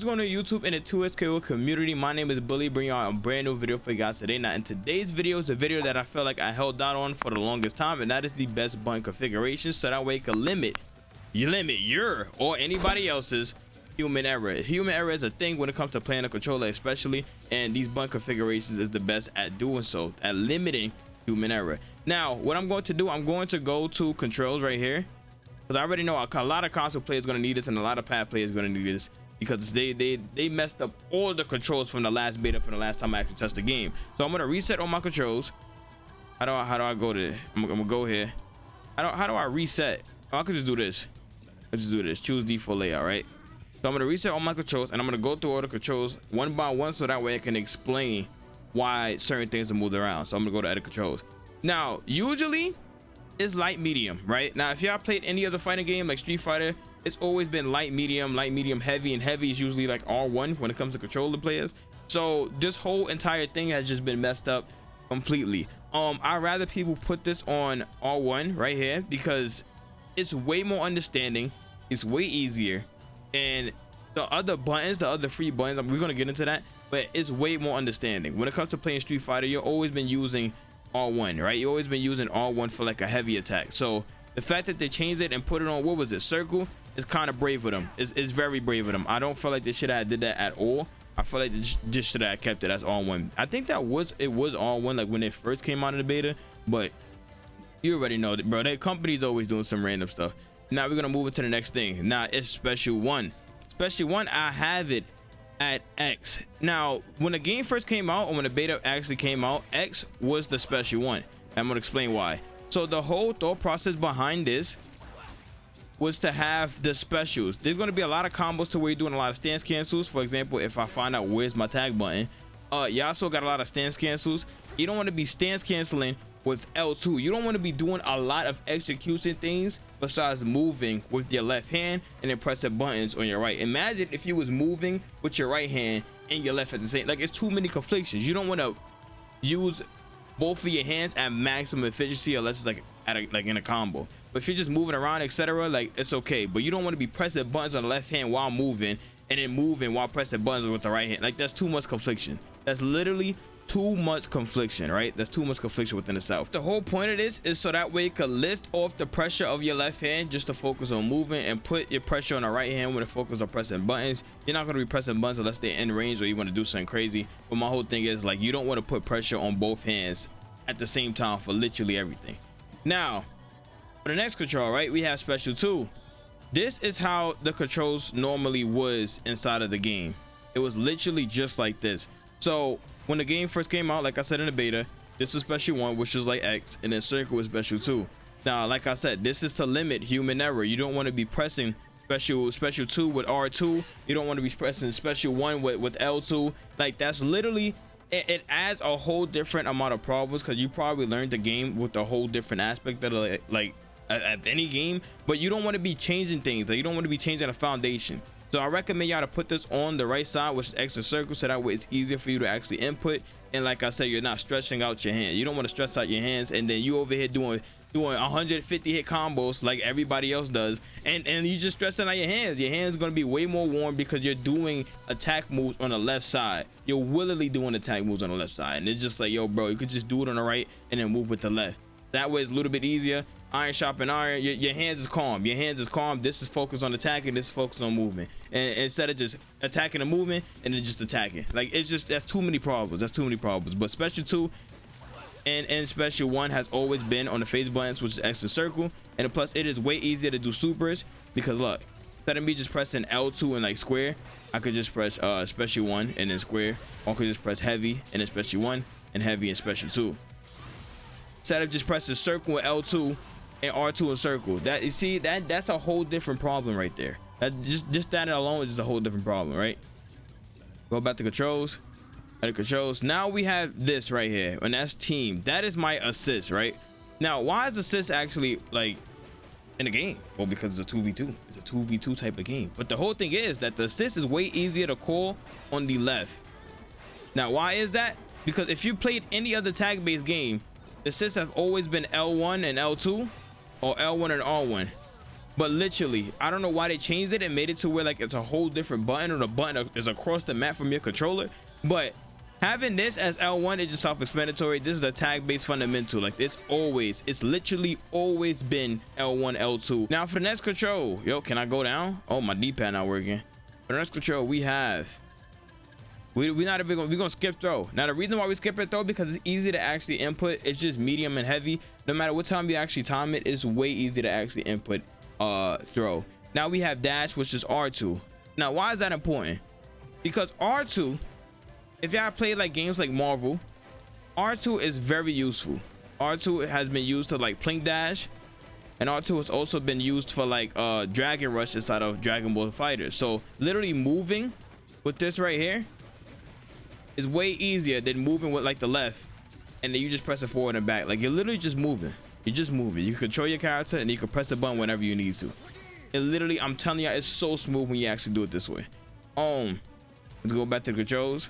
What's going on YouTube and the 2SKO community? My name is Bully, bringing out a brand new video for you guys today. Now in today's video is a video that I felt like I held down on for the longest time, and that is the best button configuration, so that way it can limit your or anybody else's human error. Human error is a thing when it comes to playing a controller especially, and these button configurations is the best at doing so, at limiting human error. Now what I'm going to do, I'm going to go to controls right here, because I already know a lot of console players going to need this and a lot of pad players going to need this, because they messed up all the controls from the last beta, from the last time I actually touched the game. So I'm gonna reset all my controls. How do I go to? I'm gonna go here. How do I reset? Oh, I could just do this. Let's just do this. Choose default layout, right? So I'm gonna reset all my controls, and I'm gonna go through all the controls one by one, so that way I can explain why certain things are moved around. So I'm gonna go to edit controls. Now usually it's light medium, right? Now if y'all played any other fighting game like Street Fighter, it's always been light medium, heavy, and heavy is usually like R1 when it comes to controller players. So this whole entire thing has just been messed up completely. I'd rather people put this on R1 right here, because it's way more understanding, it's way easier, and the other buttons, the other free buttons, we're gonna get into that, but it's way more understanding. When it comes to playing Street Fighter, you've always been using R1, right? You've always been using R1 for like a heavy attack. So the fact that they changed it and put it on, what was it, circle, is kind of brave of them. It's very brave of them. I don't feel like they should have did that at all. I feel like they just should have kept it as R1. I think that was R1 like when it first came out of the beta, but you already know that, bro. That company's always doing some random stuff. Now we're gonna move into the next thing. Now it's special one. Special one, I have it at X. Now when the game first came out, or when the beta actually came out, X was the special one. I'm gonna explain why. So the whole thought process behind this was to have the specials. There's going to be a lot of combos to where you're doing a lot of stance cancels. For example, if I find out where's my tag button, yasuo got a lot of stance cancels. You don't want to be stance canceling with L2. You don't want to be doing a lot of execution things besides moving with your left hand and then pressing buttons on your right. Imagine if you was moving with your right hand and your left at the same, like, it's too many conflictions. You don't want to use both of your hands at maximum efficiency unless it's like like in a combo. But if you're just moving around, etc., like, it's okay. But you don't want to be pressing buttons on the left hand while moving, and then moving while pressing buttons with the right hand. Like, that's too much confliction. That's literally too much confliction, right? That's too much confliction within itself. The whole point of this is so that way you can lift off the pressure of your left hand just to focus on moving, and put your pressure on the right hand when it focus on pressing buttons. You're not going to be pressing buttons unless they're in range or you want to do something crazy. But my whole thing is, like, you don't want to put pressure on both hands at the same time for literally everything. Now for the next control, right, we have special 2. This is how the controls normally was inside of the game. It was literally just like this. So when the game first came out, like I said in the beta, this was special 1, which was like X, and then circle was special 2. Now like I said, this is to limit human error. You don't want to be pressing special 2 with R2. You don't want to be pressing special 1 with L2. Like, that's literally it adds a whole different amount of problems, because you probably learned the game with a whole different aspect that like at any game, but you don't want to be changing things. Like, you don't want to be changing the foundation. So I recommend y'all to put this on the right side, which is X and circle, so that way it's easier for you to actually input. And like I said, you're not stretching out your hand. You don't want to stretch out your hands, and then you over here doing 150 hit combos like everybody else does, and you just stressing out your hands. Your hands are going to be way more warm because you're doing attack moves on the left side. You're willingly doing attack moves on the left side, and it's just like, yo bro, you could just do it on the right and then move with the left. That way it's a little bit easier. Iron sharpen iron. Your hands is calm. Your hands is calm. This is focused on attacking, this is focused on moving, and instead of just attacking and moving and then just attacking, like, it's just, that's too many problems. But special 2 and special 1 has always been on the face buttons, which is X and circle, and plus it is way easier to do supers, because look, instead of me just pressing L2 and like square, I could just press special 1 and then square, or I could just press heavy and then special 1 and heavy and special 2, instead of just pressing circle with L2 and R2 and circle. That, you see, that's a whole different problem right there. That just that alone is just a whole different problem, right? Go back to controls. Edit controls. Now we have this right here, and that's team. That is my assist, right? Now why is assist actually like in the game? Well, because it's a 2v2. It's a 2v2 type of game. But the whole thing is that the assist is way easier to call on the left. Now why is that? Because if you played any other tag based game, the assists have always been L1 and L2, or L1 and R1. but literally I don't know why they changed it and made it to where like it's a whole different button, or the button is across the map from your controller. But having this as L1 is just self-explanatory. This is a tag-based fundamental. Like it's literally always been L1, L2. Now for the next control, yo, can I go down? Oh, my D-pad not working. For the next control, we have we're gonna skip throw. Now the reason why we skip it throw, because it's easy to actually input. It's just medium and heavy. No matter what time you actually time it, it's way easy to actually input throw. Now we have dash, which is R2. Now why is that important? Because R2, if y'all play like games like Marvel, R2 is very useful. R2 has been used to like Plink Dash, and R2 has also been used for like Dragon Rush inside of Dragon Ball Fighters. So literally moving with this right here is way easier than moving with like the left, and then you just press it forward and back. Like you're literally just moving. You're just moving. You control your character and you can press the button whenever you need to. It literally, I'm telling you, it's so smooth when you actually do it this way. Let's go back to the controls.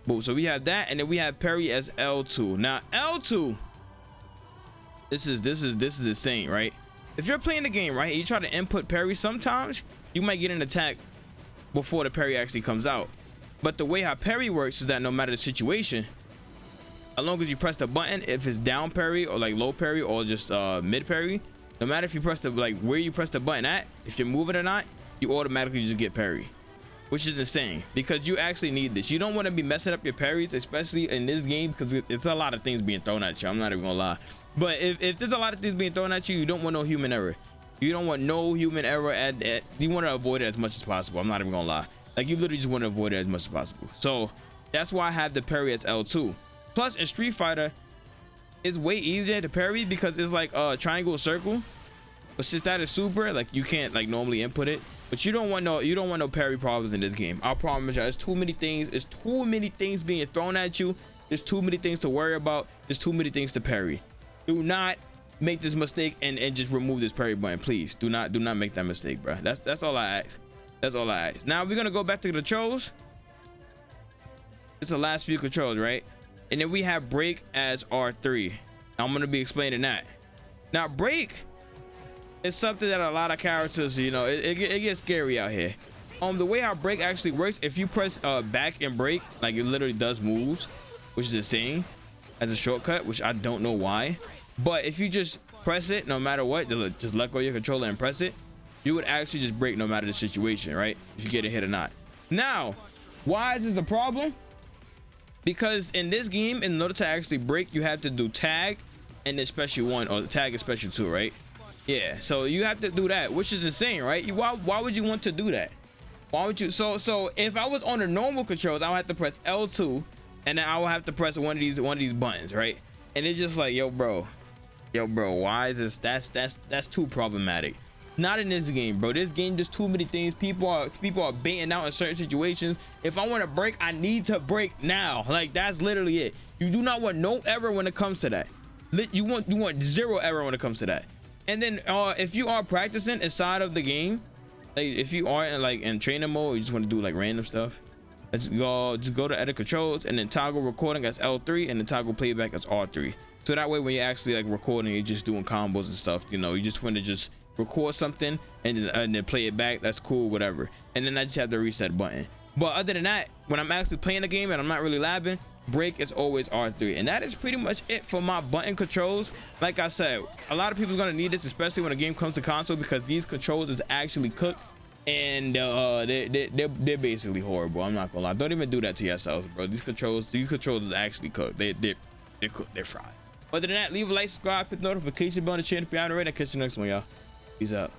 Boom. So we have that, and then we have parry as L2. Now L2, this is insane, right? If you're playing the game, right, and you try to input parry, sometimes you might get an attack before the parry actually comes out. But the way how parry works is that no matter the situation, as long as you press the button, if it's down parry or like low parry or just mid parry, no matter if you press the like where you press the button at, if you're moving or not, you automatically just get parry, which is insane because you actually need this. You don't want to be messing up your parries, especially in this game, because it's a lot of things being thrown at you. I'm not even gonna lie, but if there's a lot of things being thrown at you, you don't want no human error. You don't want no human error you want to avoid it as much as possible. I'm not even gonna lie. Like you literally just want to avoid it as much as possible. So that's why I have the parry as L2. Plus in Street Fighter, it's way easier to parry because it's like a triangle circle. But since that is super, like you can't like normally input it. But you don't want no parry problems in this game. I promise you, there's too many things. There's too many things being thrown at you. There's too many things to worry about. There's too many things to parry. Do not make this mistake and just remove this parry button, please. Do not make that mistake, bro. That's all I ask. That's all I ask. Now we're gonna go back to the controls. It's the last few controls, right? And then we have break as R3. I'm gonna be explaining that. Now break is something that a lot of characters, you know, it gets scary out here. The way how break actually works, if you press back and break, like it literally does moves, which is insane as a shortcut, which I don't know why. But if you just press it, no matter what, just let go of your controller and press it, you would actually just break no matter the situation, right? If you get a hit or not. Now, why is this a problem? Because in this game, in order to actually break, you have to do tag and then special 1, or tag and special 2, right? Yeah, so you have to do that, which is insane, right? Why would you want to do that? Why would you? So if I was on the normal controls, I would have to press L2, and then I would have to press one of these buttons, right? And it's just like, yo bro, why is this? That's too problematic. Not in this game, bro. This game, there's too many things. People are baiting out in certain situations. If I want to break, I need to break now. Like that's literally it. You do not want no error when it comes to that. You want zero error when it comes to that. And then if you are practicing inside of the game, like if you are in training mode, you just want to do like random stuff, just go to edit controls and then toggle recording as L3 and then toggle playback as R3. So that way when you're actually like recording, you're just doing combos and stuff, you know, you just want to just record something and then play it back. That's cool, whatever. And then I just have the reset button. But other than that, when I'm actually playing the game and I'm not really labbing, break is always R3. And that is pretty much it for my button controls. Like I said, a lot of people are gonna need this, especially when a game comes to console, because these controls is actually cooked, and they're basically horrible. I'm not gonna lie. Don't even do that to yourselves, bro. These controls is actually cooked. They're cooked. They're fried. Other than that, leave a like, subscribe, hit the notification bell, and share if you haven't already. I'll catch you next one, y'all. Peace out.